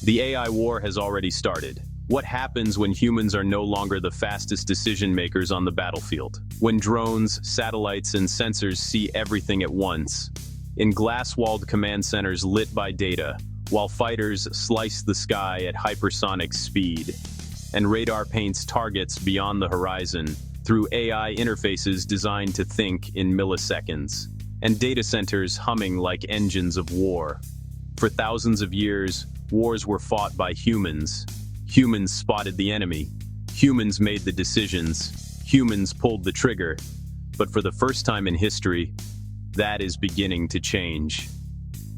The AI war has already started. What happens when humans are no longer the fastest decision makers on the battlefield? When drones, satellites, and sensors see everything at once? In glass-walled command centers lit by data, while fighters slice the sky at hypersonic speed, and radar paints targets beyond the horizon through AI interfaces designed to think in milliseconds, and data centers humming like engines of war. For thousands of years, wars were fought by humans. Humans spotted the enemy. Humans made the decisions. Humans pulled the trigger. But for the first time in history, that is beginning to change.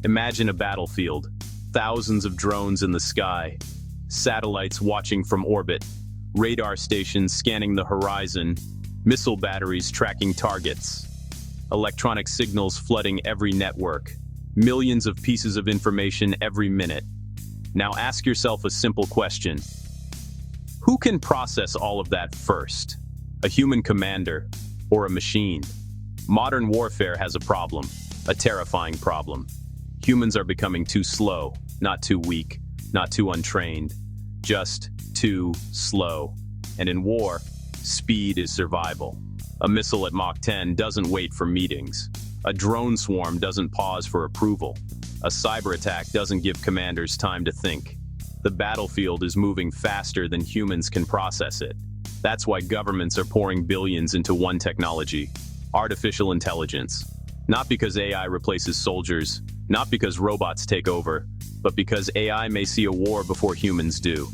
Imagine a battlefield. Thousands of drones in the sky. Satellites watching from orbit. Radar stations scanning the horizon. Missile batteries tracking targets. Electronic signals flooding every network. Millions of pieces of information every minute. Now ask yourself a simple question. Who can process all of that first? A human commander or a machine? Modern warfare has a problem, a terrifying problem. Humans are becoming too slow, not too weak, not too untrained, just too slow. And in war, speed is survival. A missile at Mach 10 doesn't wait for meetings. A drone swarm doesn't pause for approval. A cyber attack doesn't give commanders time to think. The battlefield is moving faster than humans can process it. That's why governments are pouring billions into one technology: artificial intelligence. Not because AI replaces soldiers, not because robots take over, but because AI may see a war before humans do.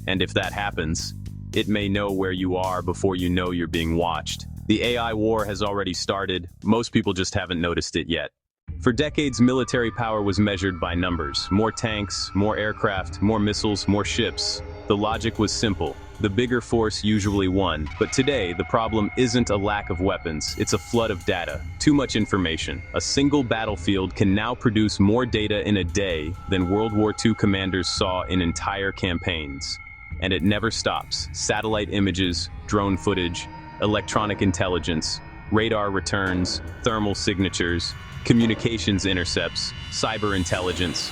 And if that happens, it may know where you are before you know you're being watched. The AI war has already started. Most people just haven't noticed it yet. For decades, military power was measured by numbers. More tanks, more aircraft, more missiles, more ships. The logic was simple. The bigger force usually won. But today, the problem isn't a lack of weapons. It's a flood of data. Too much information. A single battlefield can now produce more data in a day than World War II commanders saw in entire campaigns. And it never stops. Satellite images, drone footage, electronic intelligence, radar returns, thermal signatures, communications intercepts, cyber intelligence.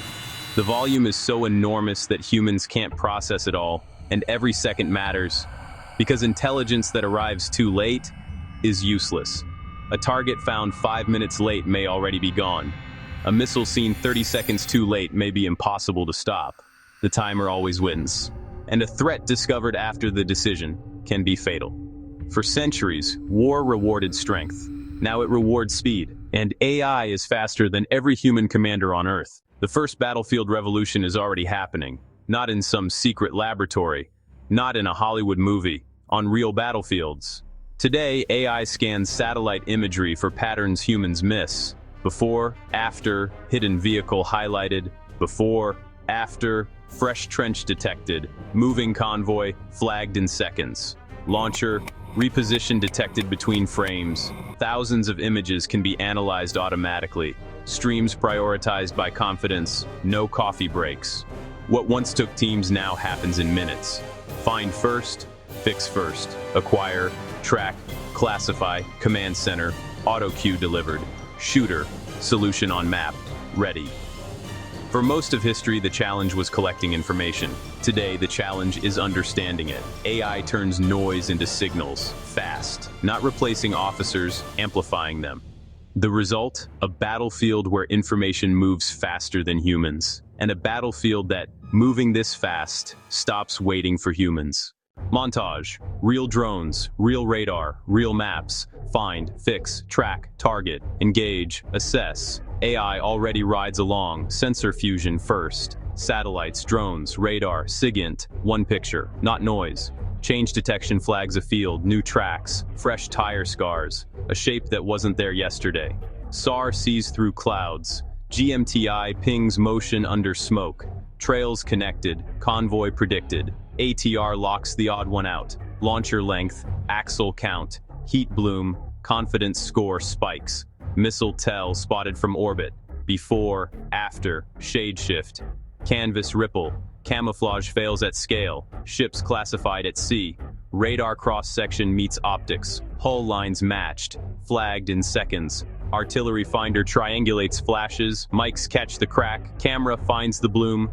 The volume is so enormous that humans can't process it all, and every second matters, because intelligence that arrives too late is useless. A target found 5 minutes late may already be gone. A missile seen 30 seconds too late may be impossible to stop. The timer always wins. And a threat discovered after the decision can be fatal. For centuries, war rewarded strength. Now it rewards speed. And AI is faster than every human commander on Earth. The first battlefield revolution is already happening. Not in some secret laboratory. Not in a Hollywood movie. On real battlefields. Today, AI scans satellite imagery for patterns humans miss. Before, after, hidden vehicle highlighted. Before, after, fresh trench detected. Moving convoy, flagged in seconds. Launcher, reposition detected between frames. Thousands of images can be analyzed automatically. Streams prioritized by confidence. No coffee breaks. What once took teams now happens in minutes. Find first, fix first. Acquire, track, classify, command center, auto queue delivered. Shooter, solution on map, ready. For most of history, the challenge was collecting information. Today, the challenge is understanding it. AI turns noise into signals, fast, not replacing officers, amplifying them. The result? A battlefield where information moves faster than humans. And a battlefield that, moving this fast, stops waiting for humans. Montage. Real drones, real radar, real maps. Find, fix, track, target, engage, assess. AI already rides along, sensor fusion first. Satellites, drones, radar, SIGINT, one picture, not noise. Change detection flags a field, new tracks, fresh tire scars, a shape that wasn't there yesterday. SAR sees through clouds. GMTI pings motion under smoke. Trails connected, convoy predicted. ATR locks the odd one out. Launcher length, axle count, heat bloom, confidence score spikes. Missile tell spotted from orbit. Before, after, shade shift. Canvas ripple. Camouflage fails at scale. Ships classified at sea. Radar cross-section meets optics. Hull lines matched. Flagged in seconds. Artillery finder triangulates flashes. Mics catch the crack. Camera finds the bloom.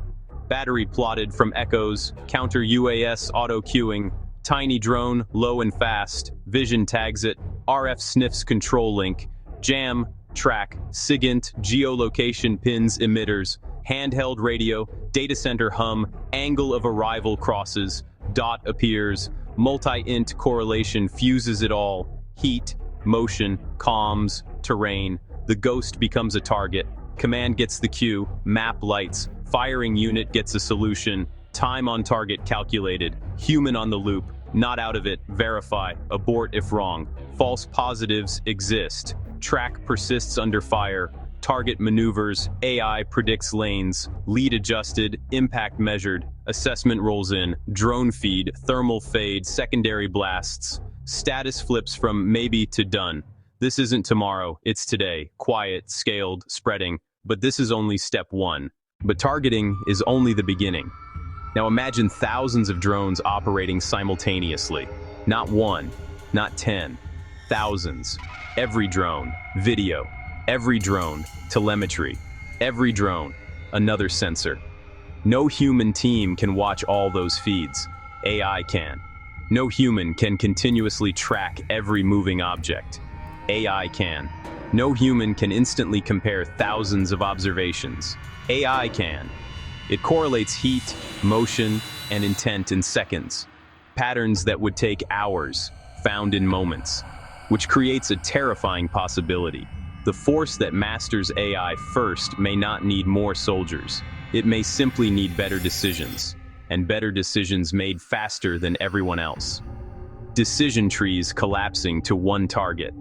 Battery plotted from echoes, counter UAS auto-queuing, tiny drone, low and fast, vision tags it, RF sniffs control link, jam, track, SIGINT, geolocation pins emitters, handheld radio, data center hum, angle of arrival crosses, dot appears, multi-int correlation fuses it all, heat, motion, comms, terrain, the ghost becomes a target, command gets the cue, map lights, firing unit gets a solution, time on target calculated, human on the loop, not out of it, verify, abort if wrong, false positives exist, track persists under fire, target maneuvers, AI predicts lanes, lead adjusted, impact measured, assessment rolls in, drone feed, thermal fade, secondary blasts, status flips from maybe to done. This isn't tomorrow, it's today, quiet, scaled, spreading, but this is only step one. But targeting is only the beginning. Now imagine thousands of drones operating simultaneously. Not one, not 10, thousands. Every drone, video. Every drone, telemetry. Every drone, another sensor. No human team can watch all those feeds. AI can. No human can continuously track every moving object. AI can. No human can instantly compare thousands of observations. AI can. It correlates heat, motion, and intent in seconds. Patterns that would take hours, found in moments. Which creates a terrifying possibility. The force that masters AI first may not need more soldiers. It may simply need better decisions. And better decisions made faster than everyone else. Decision trees collapsing to one target.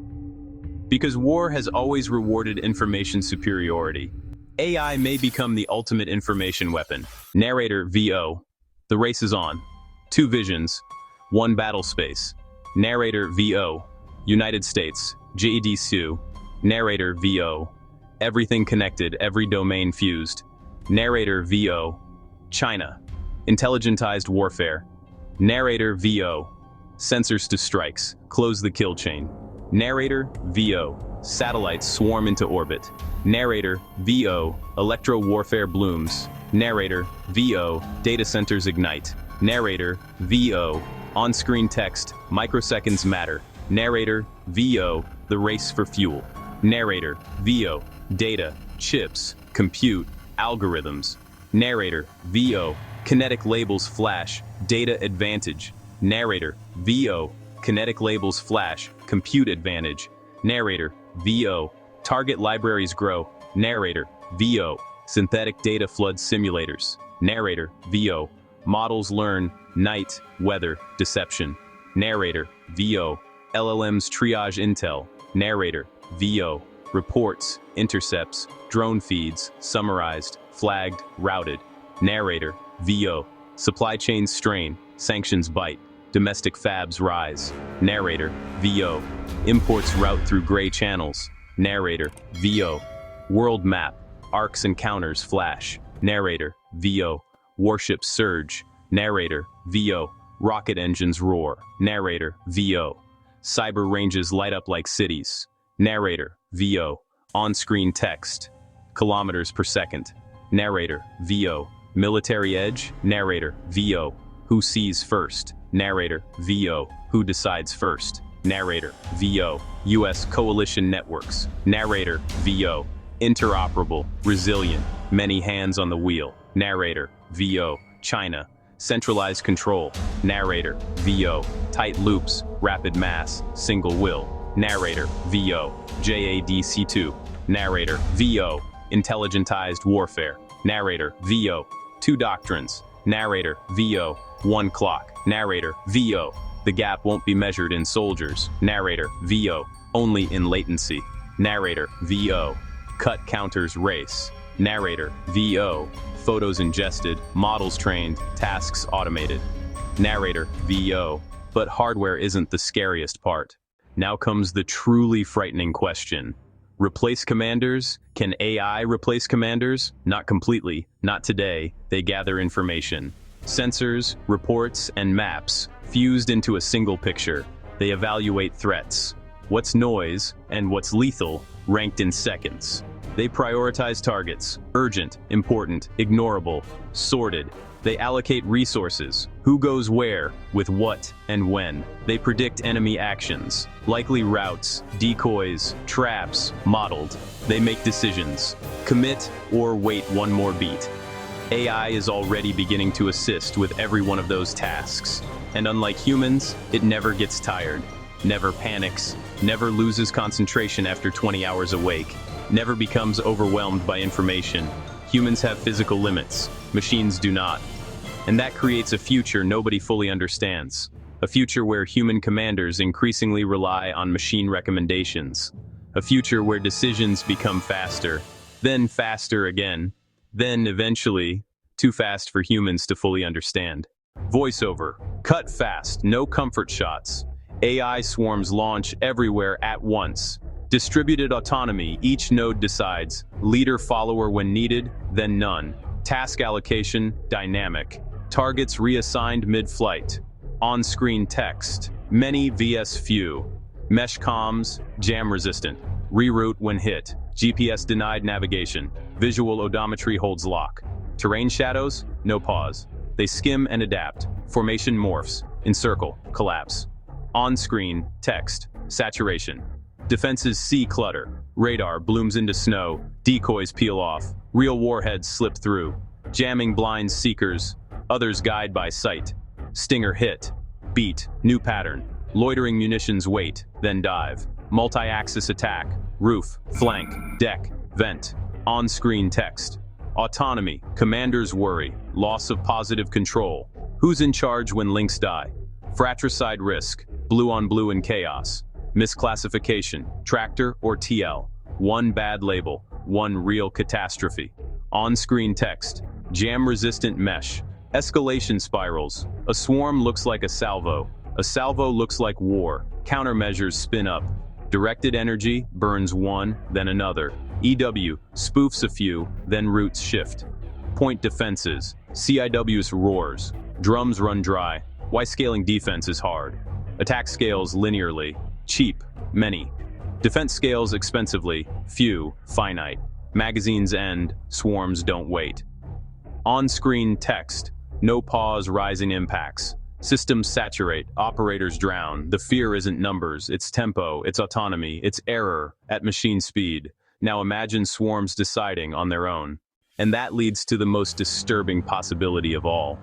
Because war has always rewarded information superiority, AI may become the ultimate information weapon. Narrator VO. The race is on. 2 visions. 1 battle space. Narrator VO. United States. JED Sioux. Narrator VO. Everything connected, every domain fused. Narrator VO. China. Intelligentized warfare. Narrator VO. Sensors to strikes. Close the kill chain. Narrator VO. Satellites swarm into orbit. Narrator VO. Electro-warfare blooms. Narrator VO. Data centers ignite. Narrator VO. On-screen text. Microseconds matter. Narrator VO. The race for fuel. Narrator VO. Data, chips, compute, algorithms. Narrator VO. Kinetic labels flash. Data advantage. Narrator VO. Kinetic labels flash. Compute advantage. Narrator VO. Target libraries grow. Narrator VO. Synthetic data flood simulators. Narrator VO. Models learn. Night, weather, deception. Narrator VO. LLMs triage intel. Narrator VO. Reports, intercepts, drone feeds, summarized, flagged, routed. Narrator VO. Supply chains strain. Sanctions bite. Domestic fabs rise. Narrator VO. Imports route through gray channels. Narrator VO. World map. Arcs and counters flash. Narrator VO. Warships surge. Narrator VO. Rocket engines roar. Narrator VO. Cyber ranges light up like cities. Narrator VO. On-screen text. Kilometers per second. Narrator VO. Military edge. Narrator VO. Who sees first? Narrator VO. Who decides first? Narrator VO. U.S. coalition networks. Narrator VO. Interoperable, resilient, many hands on the wheel. Narrator VO. China. Centralized control. Narrator VO. Tight loops, rapid mass, single will. Narrator VO. JADC2. Narrator VO. Intelligentized warfare. Narrator VO. 2 doctrines. Narrator VO. 1 clock. Narrator VO. The gap won't be measured in soldiers. Narrator VO. Only in latency. Narrator VO. Cut counters race. Narrator VO. Photos ingested, models trained, tasks automated. Narrator VO. But hardware isn't the scariest part. Now comes the truly frightening question. Replace commanders? Can AI replace commanders? Not completely, not today. They gather information. Sensors, reports, and maps, fused into a single picture. They evaluate threats. What's noise, and what's lethal, ranked in seconds. They prioritize targets: urgent, important, ignorable, sorted. They allocate resources: who goes where, with what, and when. They predict enemy actions: likely routes, decoys, traps, modeled. They make decisions: commit or wait one more beat. AI is already beginning to assist with every one of those tasks. And unlike humans, it never gets tired, never panics, never loses concentration after 20 hours awake, never becomes overwhelmed by information. Humans have physical limits, machines do not. And that creates a future nobody fully understands. A future where human commanders increasingly rely on machine recommendations. A future where decisions become faster, then faster again, then eventually too fast for humans to fully understand. Voiceover. Cut fast, no comfort shots. AI swarms launch everywhere at once. Distributed autonomy, each node decides. Leader-follower when needed, then none. Task allocation, dynamic. Targets reassigned mid-flight. On-screen text. Many vs few. Mesh comms, jam-resistant. Reroute when hit. GPS denied navigation. Visual odometry holds lock. Terrain shadows, no pause. They skim and adapt. Formation morphs. Encircle, collapse. On-screen, text, saturation. Defenses see clutter. Radar blooms into snow. Decoys peel off. Real warheads slip through. Jamming blinds seekers. Others guide by sight. Stinger hit. Beat, new pattern. Loitering munitions wait, then dive. Multi-axis attack. Roof, flank, deck, vent. On-screen text. Autonomy, commanders worry. Loss of positive control. Who's in charge when links die? Fratricide risk. Blue on blue in chaos. Misclassification, tractor or TL. One bad label, one real catastrophe. On-screen text. Jam-resistant mesh. Escalation spirals. A swarm looks like a salvo. A salvo looks like war. Countermeasures spin up. Directed energy burns one, then another. EW spoofs a few, then routes shift. Point defenses. CIW's roars. Drums run dry. Why scaling defense is hard. Attack scales linearly. Cheap, many. Defense scales expensively. Few, finite. Magazines end. Swarms don't wait. On-screen text. No pause, rising impacts. Systems saturate, operators drown. The fear isn't numbers, it's tempo, it's autonomy, it's error at machine speed. Now imagine swarms deciding on their own. And that leads to the most disturbing possibility of all.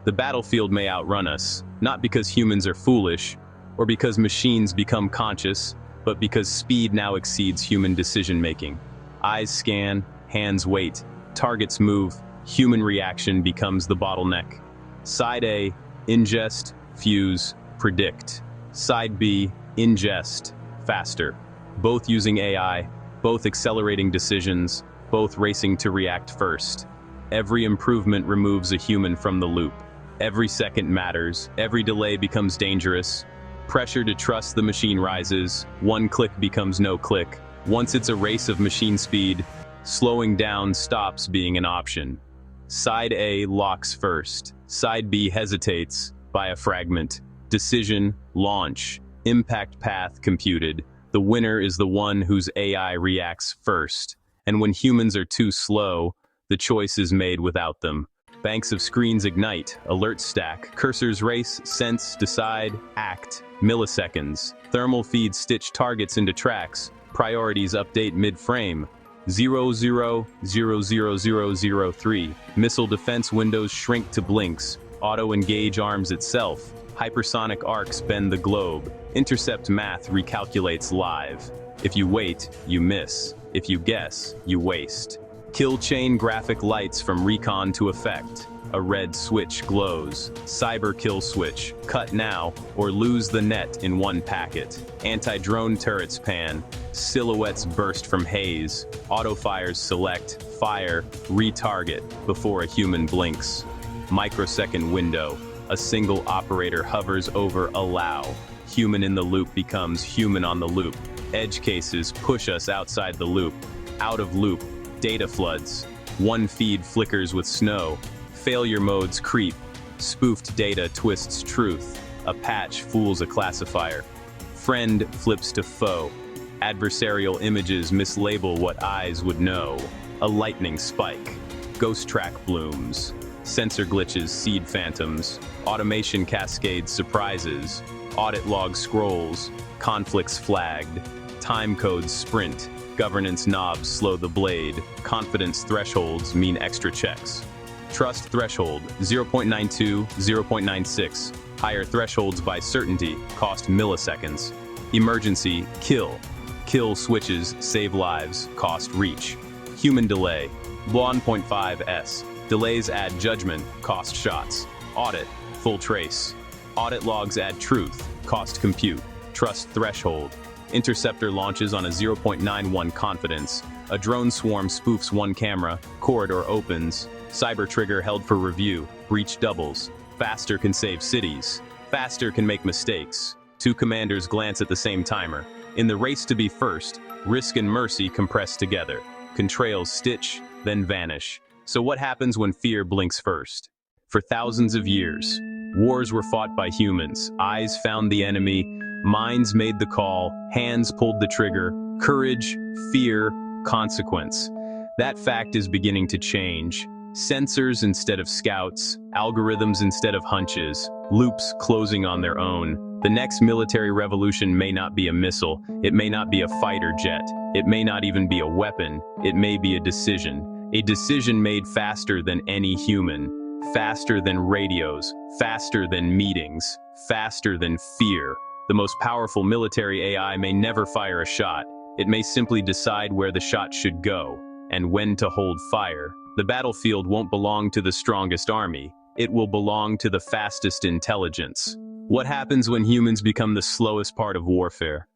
The battlefield may outrun us, not because humans are foolish, or because machines become conscious, but because speed now exceeds human decision-making. Eyes scan, hands wait, targets move, human reaction becomes the bottleneck. Side A, ingest, fuse, predict. Side B, ingest, faster. Both using AI, both accelerating decisions, both racing to react first. Every improvement removes a human from the loop. Every second matters, every delay becomes dangerous. Pressure to trust the machine rises, one click becomes no click. Once it's a race of machine speed, slowing down stops being an option. Side A locks first. Side B hesitates by a fragment. Decision, launch, impact path computed. The winner is the one whose AI reacts first. And when humans are too slow, the choice is made without them. Banks of screens ignite, alerts stack, cursors race, sense, decide, act, milliseconds. Thermal feeds stitch targets into tracks, priorities update mid-frame. 000003. Missile defense windows shrink to blinks. Auto-engage arms itself. Hypersonic arcs bend the globe. Intercept math recalculates live. If you wait, you miss. If you guess, you waste. Kill chain graphic lights from recon to effect. A red switch glows. Cyber kill switch. Cut now, or lose the net in one packet. Anti-drone turrets pan. Silhouettes burst from haze. Auto-fires select, fire, retarget before a human blinks. Microsecond window. A single operator hovers over allow. Human in the loop becomes human on the loop. Edge cases push us outside the loop. Out of loop. Data floods. One feed flickers with snow. Failure modes creep. Spoofed data twists truth. A patch fools a classifier. Friend flips to foe. Adversarial images mislabel what eyes would know. A lightning spike. Ghost track blooms. Sensor glitches seed phantoms. Automation cascades surprises. Audit log scrolls. Conflicts flagged. Time codes sprint. Governance knobs slow the blade. Confidence thresholds mean extra checks. Trust threshold 0.92, 0.96. Higher thresholds by certainty cost milliseconds. Emergency kill. Kill switches save lives, cost reach. Human delay 1.5s. Delays add judgment, cost shots. Audit full trace. Audit logs add truth, cost compute. Trust threshold. Interceptor launches on a 0.91 confidence. A drone swarm spoofs one camera. Corridor opens. Cyber trigger held for review. Breach doubles. Faster can save cities. Faster can make mistakes. Two commanders glance at the same timer. In the race to be first, risk and mercy compress together. Contrails stitch, then vanish. So what happens when fear blinks first? For thousands of years, wars were fought by humans. Eyes found the enemy. Minds made the call, hands pulled the trigger, courage, fear, consequence. That fact is beginning to change. Sensors instead of scouts, algorithms instead of hunches, loops closing on their own. The next military revolution may not be a missile, it may not be a fighter jet, it may not even be a weapon, it may be a decision. A decision made faster than any human, faster than radios, faster than meetings, faster than fear. The most powerful military AI may never fire a shot. It may simply decide where the shot should go and when to hold fire. The battlefield won't belong to the strongest army. It will belong to the fastest intelligence. What happens when humans become the slowest part of warfare?